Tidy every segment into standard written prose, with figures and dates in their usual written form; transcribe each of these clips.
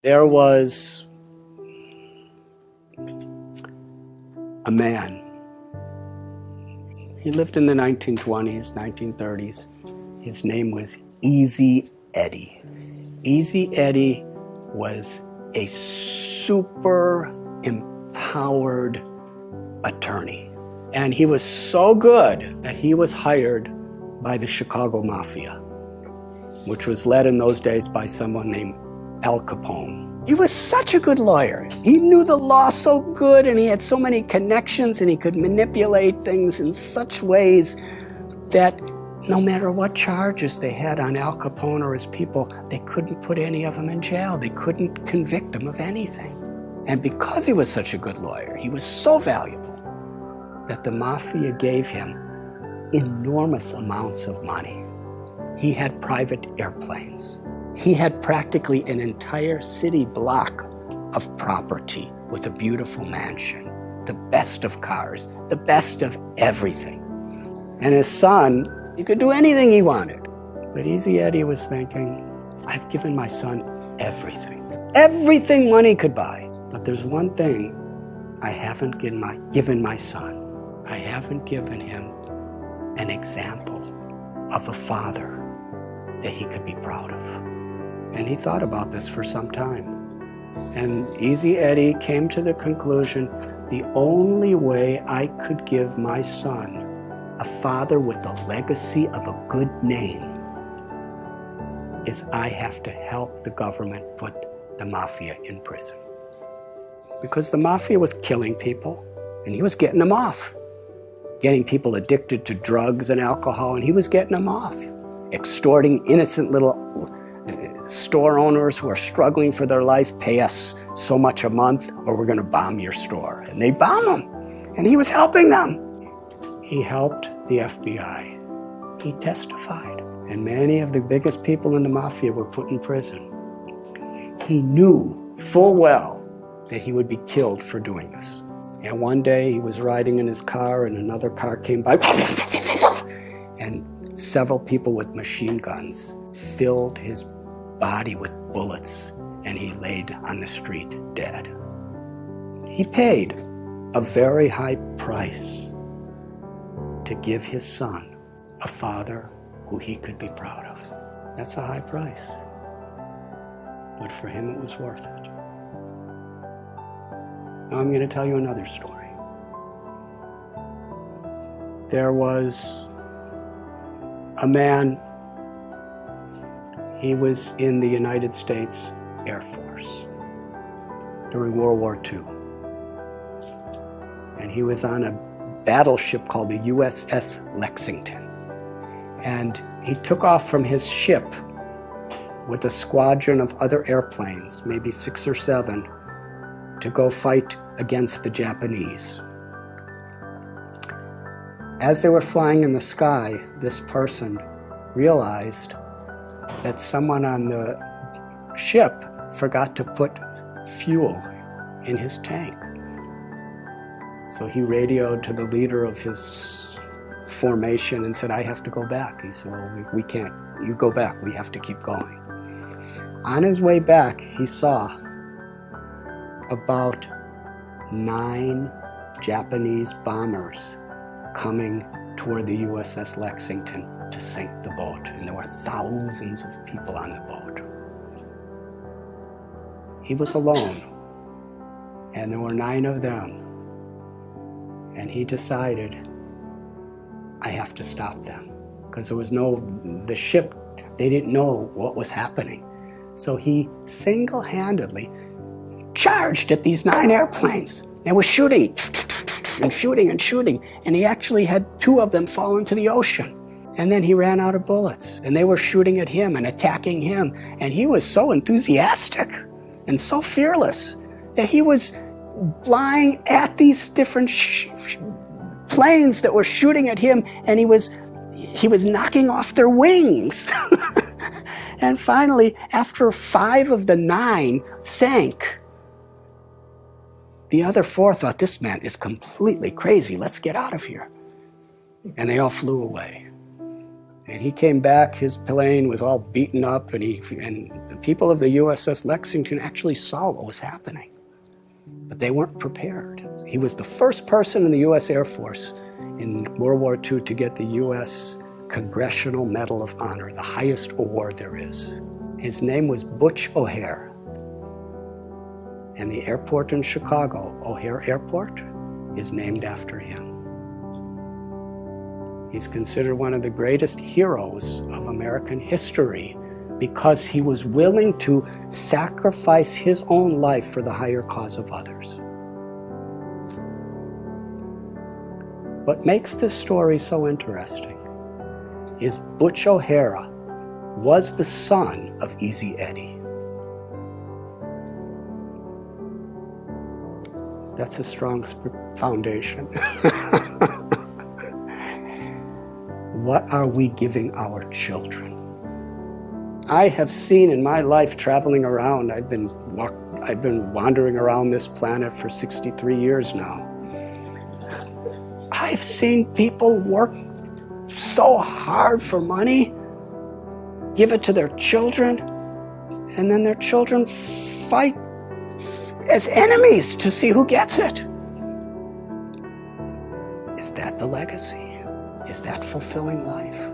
There was a man. He lived in the 1920s, 1930s. His name was Easy Eddie. Easy Eddie was a super empowered attorney. And he was so good that he was hired by the Chicago Mafia, which was led in those days by someone named Al Capone. He was such a good lawyer. He knew the law so good, and he had so many connections, and he could manipulate things in such ways that no matter what charges they had on Al Capone or his people, they couldn't put any of them in jail. They couldn't convict him of anything. And because he was such a good lawyer, he was so valuable that the Mafia gave him enormous amounts of money. He had private airplanes. He had practically an entire city block of property with a beautiful mansion, the best of cars, the best of everything. And his son, he could do anything he wanted. But Easy Eddie was thinking, I've given my son everything money could buy. But there's one thing I haven't given my son. I haven't given him an example of a father that he could be proud of. And he thought about this for some time. And Easy Eddie came to the conclusion, the only way I could give my son a father with a legacy of a good name is I have to help the government put the Mafia in prison. Because the Mafia was killing people, and he was getting them off. Getting people addicted to drugs and alcohol, and he was getting them off. Extorting innocent little store owners who are struggling for their life, pay us so much a month or we're going to bomb your store. And they bomb them. And he was helping them. He helped the FBI. He testified. And many of the biggest people in the Mafia were put in prison. He knew full well that he would be killed for doing this. And one day he was riding in his car and another car came by and several people with machine guns filled his body with bullets, and he laid on the street dead. He paid a very high price to give his son a father who he could be proud of. That's a high price, but for him it was worth it. Now I'm going to tell you another story. There was a man. He was in the United States Air Force during World War II. And he was on a battleship called the USS Lexington. And he took off from his ship with a squadron of other airplanes, maybe 6 or 7, to go fight against the Japanese. As they were flying in the sky, this person realized that someone on the ship forgot to put fuel in his tank. So he radioed to the leader of his formation and said, I have to go back. He said, well, we can't. You go back. We have to keep going. On his way back, he saw about 9 Japanese bombers coming toward the USS Lexington to sink the boat, and there were thousands of people on the boat. He was alone, and there were 9 of them, and he decided, I have to stop them, because there was the ship, they didn't know what was happening. So he single-handedly charged at these 9 airplanes and was shooting and shooting and shooting, and he actually had 2 of them fall into the ocean. And then he ran out of bullets, and they were shooting at him and attacking him, and he was so enthusiastic and so fearless that he was flying at these different planes that were shooting at him, and he was knocking off their wings. And finally, after 5 of the 9 sank, the other 4 thought, this man is completely crazy. Let's get out of here. And they all flew away. And he came back, his plane was all beaten up, and the people of the USS Lexington actually saw what was happening. But they weren't prepared. He was the first person in the U.S. Air Force in World War II to get the U.S. Congressional Medal of Honor, the highest award there is. His name was Butch O'Hare. And the airport in Chicago, O'Hare Airport, is named after him. He's considered one of the greatest heroes of American history because he was willing to sacrifice his own life for the higher cause of others. What makes this story so interesting is Butch O'Hare was the son of Easy Eddie. That's a strong foundation. What are we giving our children? I have seen in my life traveling around, I've been wandering around this planet for 63 years now. I've seen people work so hard for money, give it to their children, and then their children fight as enemies to see who gets it. Is that the legacy? Is that fulfilling life?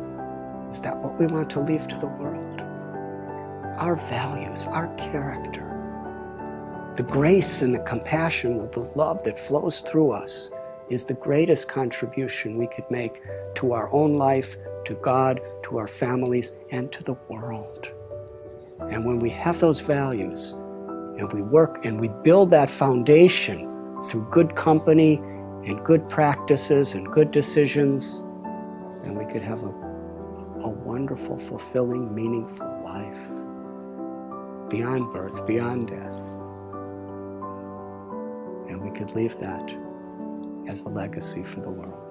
Is that what we want to leave to the world? Our values, our character, the grace and the compassion, the love that flows through us is the greatest contribution we could make to our own life, to God, to our families, and to the world. And when we have those values, and we work and we build that foundation through good company and good practices and good decisions, then we could have a wonderful, fulfilling, meaningful life beyond birth, beyond death. And we could leave that as a legacy for the world.